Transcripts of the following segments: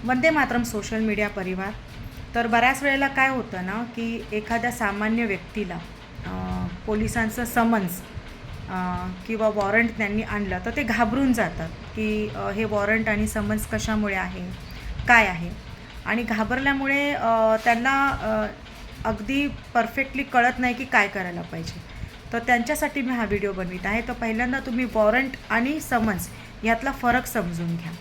Vande Mataram social media परिवार. तर बऱ्याच वेळेला काय होतं ना, की एखाद्या सामान्य व्यक्तीला पोलिसांचं समन्स किंवा वॉरंट त्यांनी आणलं तर ते घाबरून जातात, की हे वॉरंट आणि समन्स कशामुळे आहे, काय आहे. आणि घाबरल्यामुळे त्यांना अगदी परफेक्टली कळत नाही की काय करायला पाहिजे. तर त्यांच्यासाठी मी हा व्हिडिओ बनवित आहे. तर पहिल्यांदा तुम्ही वॉरंट आणि समन्स यातला फरक समजून घ्या.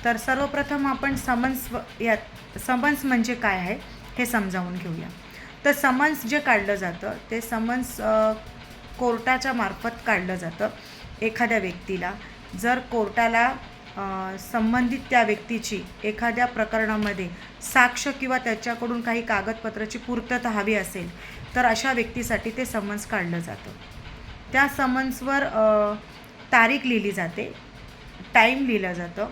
तर सर्वप्रथम आपण समन्स म्हणजे काय आहे हे समजावून घेऊया. तर समन्स जे काढलं जातं ते समन्स कोर्टाच्या मार्फत काढलं जातं एखाद्या व्यक्तीला. जर कोर्टाला संबंधित त्या व्यक्तीची एखाद्या प्रकरणामध्ये साक्ष किंवा त्याच्याकडून काही कागदपत्राची पूर्तता हवी असेल तर अशा व्यक्तीसाठी ते समन्स काढलं जातं. त्या समन्सवर तारीख लिहिली जाते, टाईम लिहिलं जातं.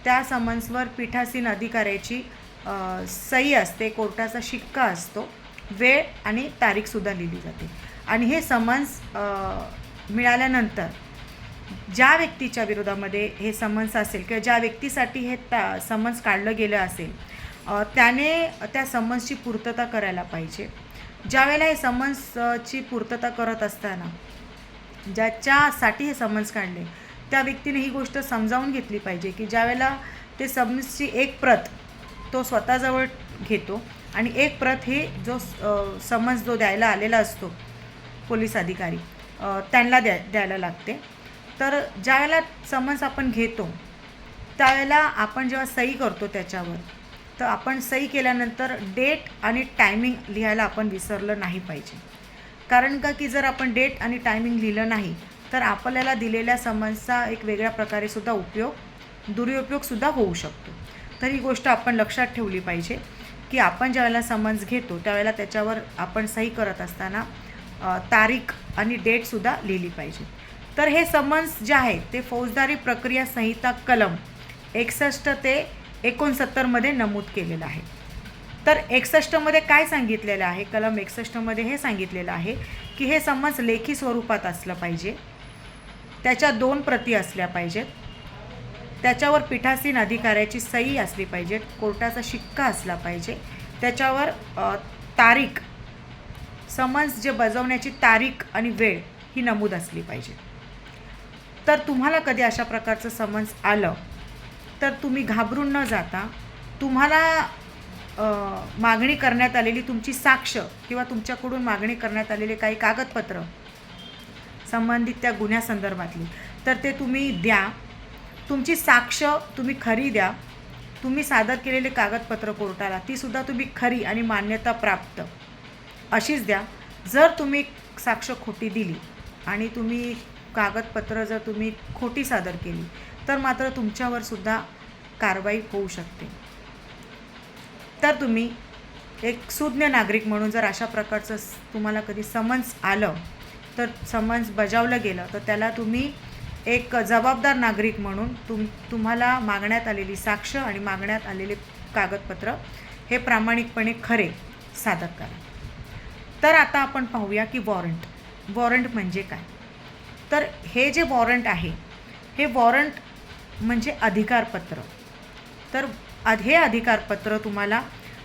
त्या समन्सवर पीठासीन अधिकाऱ्याची सही असते, कोर्टाचा शिक्का असतो, वेळ आणि तारीखसुद्धा लिहिली जाते. आणि हे समन्स मिळाल्यानंतर ज्या व्यक्तीच्या विरोधामध्ये हे समन्स असेल किंवा ज्या व्यक्तीसाठी हे समन्स काढलं गेलं असेल त्याने त्या समन्सची पूर्तता करायला पाहिजे. ज्यावेळेला हे समन्सची पूर्तता करत असताना ज्याच्यासाठी हे समन्स काढले त्या व्यक्तीने ही गोष्ट समजावून घेतली पाहिजे की ज्यावेळेला ते समन्सची एक प्रत तो स्वतःजवळ घेतो आणि एक प्रत हे जो समन्स जो द्यायला आलेला असतो पोलीस अधिकारी त्यांना द्यायला लागते. तर ज्यावेळेला समन्स आपण घेतो त्यावेळेला आपण जेव्हा सही करतो त्याच्यावर तर आपण सही केल्यानंतर डेट आणि टायमिंग लिहायला आपण विसरलं नाही पाहिजे. कारण का की जर आपण डेट आणि टायमिंग लिहिलं नाही तर आपल्याला दिलेल्या समन्सचा एक वेगळ्या प्रकारे सुद्धा दुरुपयोगसुद्धा होऊ शकतो. तर ही गोष्ट आपण लक्षात ठेवली पाहिजे की आपण ज्यावेळेला समन्स घेतो त्यावेळेला त्याच्यावर आपण सही करत असताना तारीख आणि डेटसुद्धा लिहिली पाहिजे. तर हे समन्स जे आहे ते फौजदारी प्रक्रिया संहिता कलम 61 ते 69 नमूद केलेलं आहे. तर 61 काय सांगितलेलं आहे, कलम 61 हे सांगितलेलं आहे की हे समन्स लेखी स्वरूपात असलं पाहिजे, त्याच्या 2 प्रती असल्या पाहिजेत, त्याच्यावर पीठासीन अधिकाऱ्याची सही असली पाहिजे, कोर्टाचा शिक्का असला पाहिजे, त्याच्यावर तारीख, समन्स जे बजावण्याची तारीख आणि वेळ ही नमूद असली पाहिजे. तर तुम्हाला कधी अशा प्रकारचं समन्स आलं तर तुम्ही घाबरून न जाता तुम्हाला मागणी करण्यात आलेली तुमची साक्ष किंवा तुमच्याकडून मागणी करण्यात आलेले काही कागदपत्र संबंधित त्या गुन्ह्यासंदर्भातली तर ते तुम्ही द्या. तुमची साक्ष तुम्ही खरी द्या. तुम्ही सादर केलेले कागदपत्र कोर्टाला तीसुद्धा तुम्ही खरी आणि मान्यता प्राप्त अशीच द्या. जर तुम्ही साक्ष खोटी दिली आणि तुम्ही कागदपत्र जर तुम्ही खोटी सादर केली तर मात्र तुमच्यावर सुद्धा कारवाई होऊ शकते. तर तुम्ही एक सुज्ञ नागरिक म्हणून जर अशा प्रकारचं तुम्हाला कधी समन्स आलं तर समन्स बजावलं गेलं तर त्याला तुम्ही एक जबाबदार नागरिक म्हणून तुम्हाला मागण्यात आलेली साक्ष आणि मागण्यात आलेले कागदपत्र हे प्रामाणिकपणे खरे सादर करा. तर आता आपण पाहूया की वॉरंट म्हणजे काय. तर हे जे वॉरंट आहे हे वॉरंट म्हणजे अधिकारपत्र. तर हे अधिकारपत्र तुम्हाला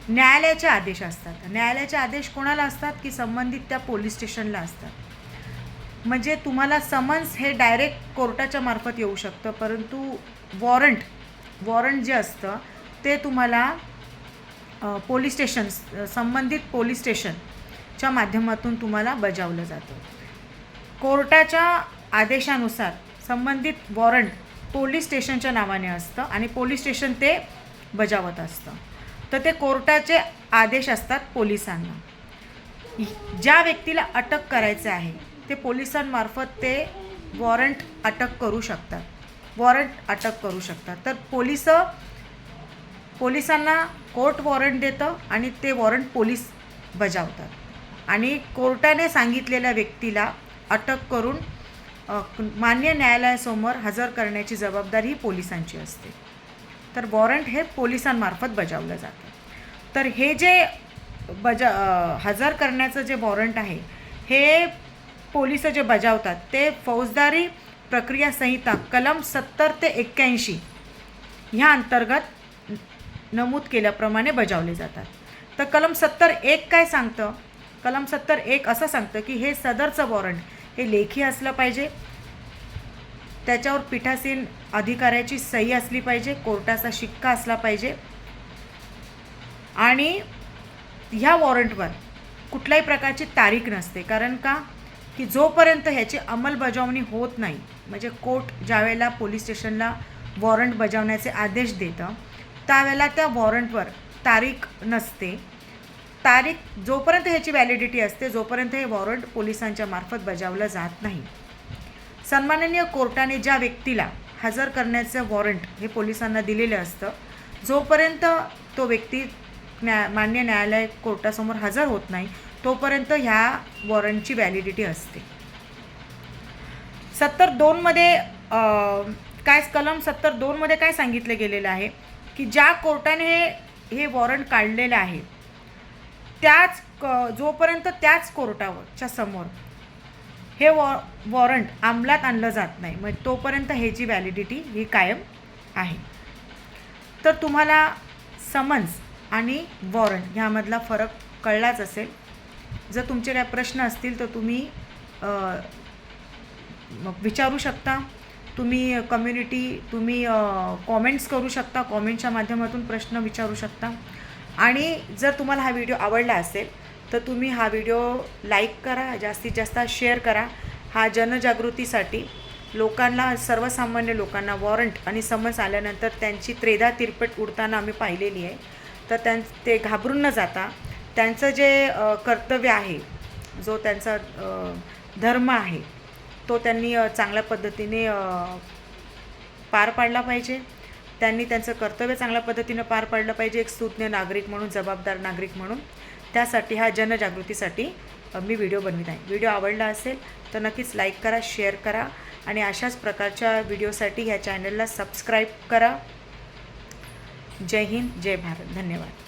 न्यायालयाचे आदेश असतात. न्यायालयाचे आदेश कोणाला असतात की संबंधित त्या पोलीस स्टेशनला असतात. म्हणजे तुम्हाला समन्स हे डायरेक्ट कोर्टाच्या मार्फत येऊ शकतं, परंतु वॉरंट जे असतं ते तुम्हाला पोलीस स्टेशन संबंधित पोलीस स्टेशनच्या माध्यमातून तुम्हाला बजावलं जातं. कोर्टाच्या आदेशानुसार संबंधित वॉरंट पोलीस स्टेशनच्या नावाने असतं आणि पोलीस स्टेशन ते बजावत असतं. तर ते कोर्टाचे आदेश असतात पोलिसांना. ज्या व्यक्तीला अटक करायचं आहे ते पोलिसांमार्फत ते वॉरंट अटक करू शकतात. तर पोलिसांना कोर्ट वॉरंट देतं आणि ते वॉरंट पोलीस बजावतात आणि कोर्टाने सांगितलेल्या व्यक्तीला अटक करून मान्य न्यायालयासमोर हजर करण्याची जबाबदारी ही पोलिसांची असते. तर वॉरंट हे पोलिसांमार्फत बजावलं जातं. तर हे जे हजर करण्याचं जे वॉरंट आहे हे पोलिस जे बजावतात ते फौजदारी प्रक्रिया संहिता कलम 70 ते 81 ह्या अंतर्गत नमूद केल्याप्रमाणे बजावले जातात. तर कलम 70(1) काय सांगतं? कलम 70(1) असं सांगतं की हे सदरचं वॉरंट हे लेखी असलं पाहिजे, त्याच्यावर पीठासीन अधिकाऱ्याची सही असली पाहिजे, कोर्टाचा शिक्का असला पाहिजे आणि ह्या वॉरंटवर कुठल्याही प्रकारची तारीख नसते. कारण का की जोपर्यंत ह्याची अंमलबजावणी होत नाही, म्हणजे कोर्ट ज्यावेळेला पोलीस स्टेशनला वॉरंट बजावण्याचे आदेश देतं त्यावेळेला त्या वॉरंटवर तारीख नसते. तारीख जोपर्यंत ह्याची व्हॅलिडिटी असते जोपर्यंत हे वॉरंट पोलिसांच्या मार्फत बजावलं जात नाही. सन्माननीय कोर्टाने ज्या व्यक्तीला हजर करण्याचं वॉरंट हे पोलिसांना दिलेलं असतं, जोपर्यंत तो व्यक्ती मान्य न्यायालय कोर्टासमोर हजर होत नाही तोपर्यंत ह्या वॉरंटची व्हॅलिडिटी असते. 70(2) मध्ये कलम 70(2) काय सांगितलं गेलेलं आहे की ज्या कोर्टाने हे वॉरंट काढलेलं आहे जोपर्यंत त्याच कोर्टाच्या समोर हे वॉरंट अंमलात आणलं जात नाही, मग तोपर्यंत ह्याची व्हॅलिडिटी ही कायम आहे. तर तुम्हाला समन्स आणि वॉरंट ह्यामधला फरक कळलाच असेल. जर तुमचे काही प्रश्न असतील तर तुम्ही विचारू शकता. तुम्ही कॉमेंट्स करू शकता, कॉमेंटच्या माध्यमातून प्रश्न विचारू शकता. आणि जर तुम्हाला हा व्हिडिओ आवडला असेल तर तुम्ही हा व्हिडिओ लाईक करा, जास्तीत जास्त शेअर करा. हा जनजागृतीसाठी लोकांना, सर्वसामान्य लोकांना वॉरंट आणि समन्स आल्यानंतर त्यांची त्रेधा तिरपट उडताना आम्ही पाहिलेली आहे. तर ते घाबरून न जाता त्यांचं जे कर्तव्य आहे, जो त्यांचा धर्म आहे तो त्यांनी चांगल्या पद्धतीने पार पाडला पाहिजे. त्यांनी त्यांचं कर्तव्य चांगल्या पद्धतीनं पार पाडलं पाहिजे, एक सुज्ञ नागरिक म्हणून, जबाबदार नागरिक म्हणून. त्यासाठी हा जनजागृतीसाठी मी व्हिडिओ बनवित आहे. व्हिडिओ आवडला असेल तर नक्कीच लाईक करा, शेअर करा आणि अशाच प्रकारच्या व्हिडिओसाठी ह्या चॅनलला सबस्क्राईब करा. जय हिंद, जय भारत. धन्यवाद.